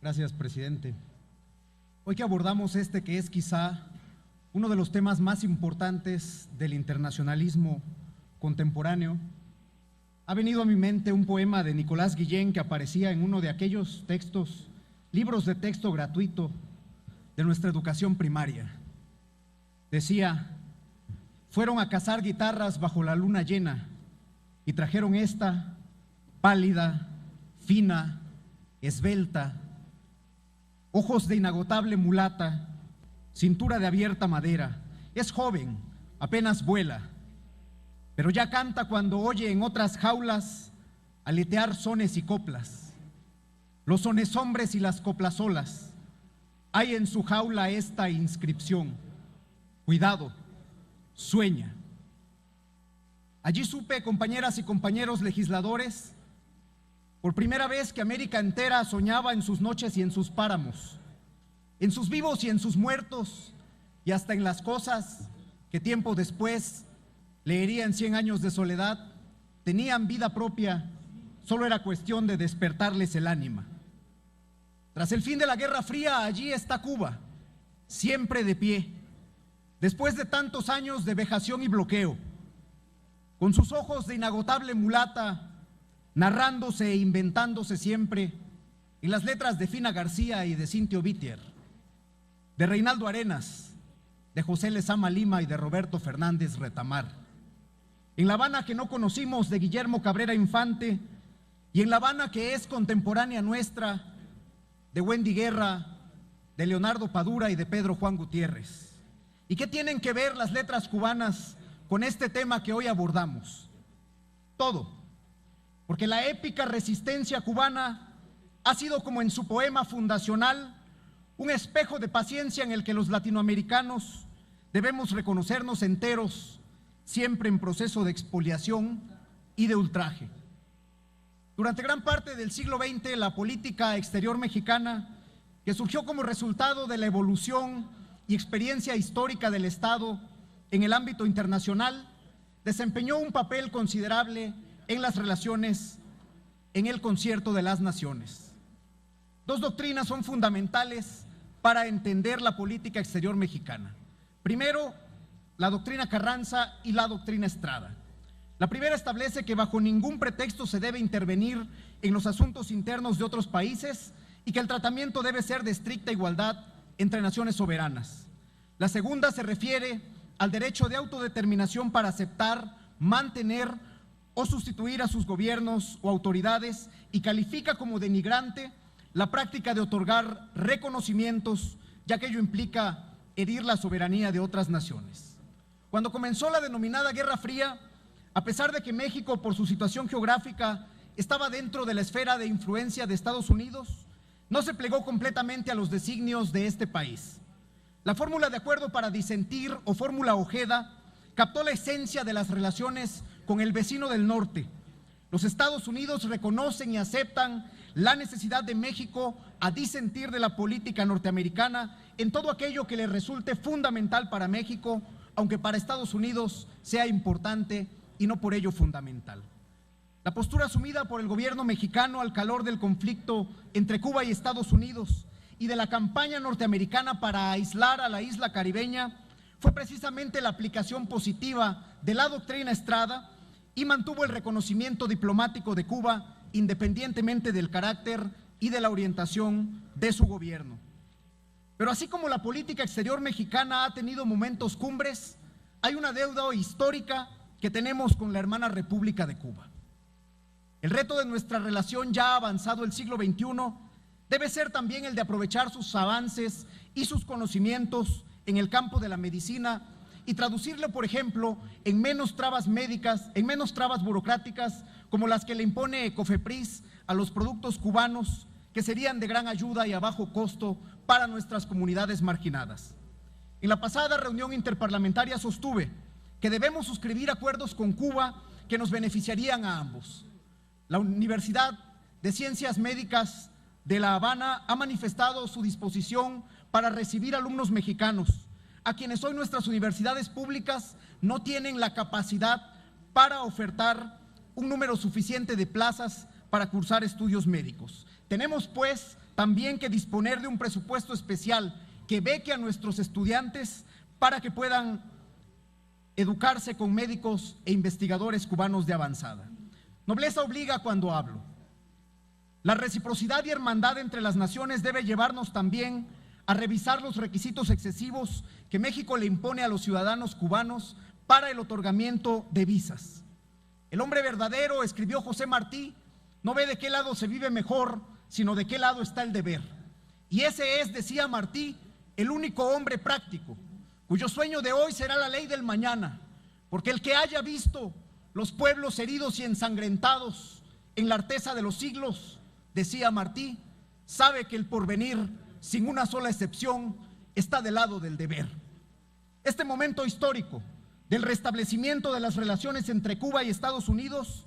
Gracias, presidente. Hoy que abordamos este que es quizá uno de los temas más importantes del internacionalismo contemporáneo, ha venido a mi mente un poema de Nicolás Guillén que aparecía en uno de aquellos textos, libros de texto gratuito de nuestra educación primaria. Decía: fueron a cazar guitarras bajo la luna llena y trajeron esta, pálida, fina, esbelta, ojos de inagotable mulata, cintura de abierta madera. Es joven, apenas vuela, pero ya canta cuando oye en otras jaulas aletear sones y coplas. Los sones hombres y las coplas solas. Hay en su jaula esta inscripción: cuidado, sueña. Allí supe, compañeras y compañeros legisladores, por primera vez que América entera soñaba en sus noches y en sus páramos, en sus vivos y en sus muertos, y hasta en las cosas que tiempo después leerían 100 años de soledad, tenían vida propia, solo era cuestión de despertarles el ánima. Tras el fin de la Guerra Fría, allí está Cuba, siempre de pie, después de tantos años de vejación y bloqueo, con sus ojos de inagotable mulata, narrándose e inventándose siempre en las letras de Fina García y de Cintio Vitier, de Reinaldo Arenas, de José Lezama Lima y de Roberto Fernández Retamar, en La Habana que no conocimos de Guillermo Cabrera Infante, y en La Habana que es contemporánea nuestra de Wendy Guerra, de Leonardo Padura y de Pedro Juan Gutiérrez. ¿Y qué tienen que ver las letras cubanas con este tema que hoy abordamos? Todo. Porque la épica resistencia cubana ha sido, como en su poema fundacional, un espejo de paciencia en el que los latinoamericanos debemos reconocernos enteros, siempre en proceso de expoliación y de ultraje. Durante gran parte del siglo XX, la política exterior mexicana, que surgió como resultado de la evolución y experiencia histórica del Estado en el ámbito internacional, desempeñó un papel considerable en las relaciones en el concierto de las naciones. Dos doctrinas son fundamentales para entender la política exterior mexicana. Primero, la doctrina Carranza y la doctrina Estrada. La primera establece que bajo ningún pretexto se debe intervenir en los asuntos internos de otros países y que el tratamiento debe ser de estricta igualdad entre naciones soberanas. La segunda se refiere al derecho de autodeterminación para aceptar, mantener o sustituir a sus gobiernos o autoridades, y califica como denigrante la práctica de otorgar reconocimientos, ya que ello implica herir la soberanía de otras naciones. Cuando comenzó la denominada Guerra Fría, a pesar de que México, por su situación geográfica, estaba dentro de la esfera de influencia de Estados Unidos, no se plegó completamente a los designios de este país. La fórmula de acuerdo para disentir, o fórmula Ojeda, captó la esencia de las relaciones con el vecino del norte. Los Estados Unidos reconocen y aceptan la necesidad de México a disentir de la política norteamericana en todo aquello que le resulte fundamental para México, aunque para Estados Unidos sea importante y no por ello fundamental. La postura asumida por el gobierno mexicano al calor del conflicto entre Cuba y Estados Unidos y de la campaña norteamericana para aislar a la isla caribeña fue precisamente la aplicación positiva de la doctrina Estrada y mantuvo el reconocimiento diplomático de Cuba independientemente del carácter y de la orientación de su gobierno. Pero así como la política exterior mexicana ha tenido momentos cumbres, hay una deuda histórica que tenemos con la hermana República de Cuba. El reto de nuestra relación ya avanzado el siglo XXI debe ser también el de aprovechar sus avances y sus conocimientos en el campo de la medicina y traducirlo, por ejemplo, en menos trabas médicas, en menos trabas burocráticas como las que le impone COFEPRIS a los productos cubanos, que serían de gran ayuda y a bajo costo para nuestras comunidades marginadas. En la pasada reunión interparlamentaria sostuve que debemos suscribir acuerdos con Cuba que nos beneficiarían a ambos. La Universidad de Ciencias Médicas de La Habana ha manifestado su disposición para recibir alumnos mexicanos, a quienes hoy nuestras universidades públicas no tienen la capacidad para ofertar un número suficiente de plazas para cursar estudios médicos. Tenemos, pues, también que disponer de un presupuesto especial que beque a nuestros estudiantes para que puedan educarse con médicos e investigadores cubanos de avanzada. Nobleza obliga cuando hablo. La reciprocidad y hermandad entre las naciones debe llevarnos también a revisar los requisitos excesivos que México le impone a los ciudadanos cubanos para el otorgamiento de visas. El hombre verdadero, escribió José Martí, no ve de qué lado se vive mejor, sino de qué lado está el deber. Y ese es, decía Martí, el único hombre práctico, cuyo sueño de hoy será la ley del mañana, porque el que haya visto los pueblos heridos y ensangrentados en la arteza de los siglos, decía Martí, sabe que el porvenir, sin una sola excepción, está del lado del deber. Este momento histórico del restablecimiento de las relaciones entre Cuba y Estados Unidos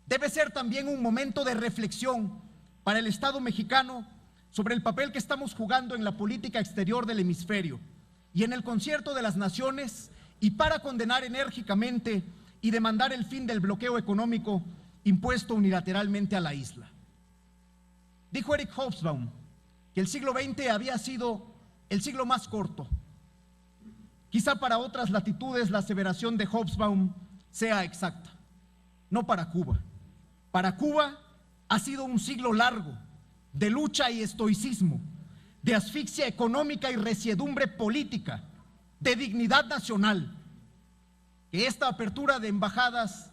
debe ser también un momento de reflexión para el Estado mexicano sobre el papel que estamos jugando en la política exterior del hemisferio y en el concierto de las naciones, y para condenar enérgicamente y demandar el fin del bloqueo económico impuesto unilateralmente a la isla. Dijo Eric Hobsbawm que el siglo XX había sido el siglo más corto. Quizá para otras latitudes la aseveración de Hobsbawm sea exacta, no para Cuba. Para Cuba ha sido un siglo largo de lucha y estoicismo, de asfixia económica y resiedumbre política, de dignidad nacional. Que esta apertura de embajadas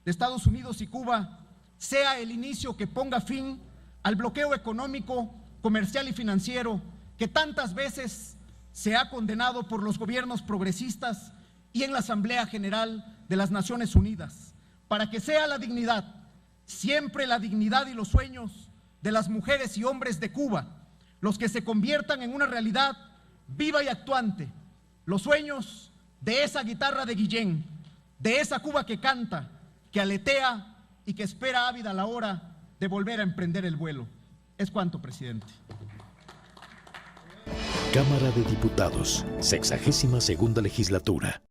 de Estados Unidos y Cuba sea el inicio que ponga fin al bloqueo económico, comercial y financiero que tantas veces se ha condenado por los gobiernos progresistas y en la Asamblea General de las Naciones Unidas, para que sea la dignidad, siempre la dignidad y los sueños de las mujeres y hombres de Cuba los que se conviertan en una realidad viva y actuante, los sueños de esa guitarra de Guillén, de esa Cuba que canta, que aletea y que espera ávida la hora de volver a emprender el vuelo. Es cuanto, presidente. Cámara de Diputados, 62ª legislatura.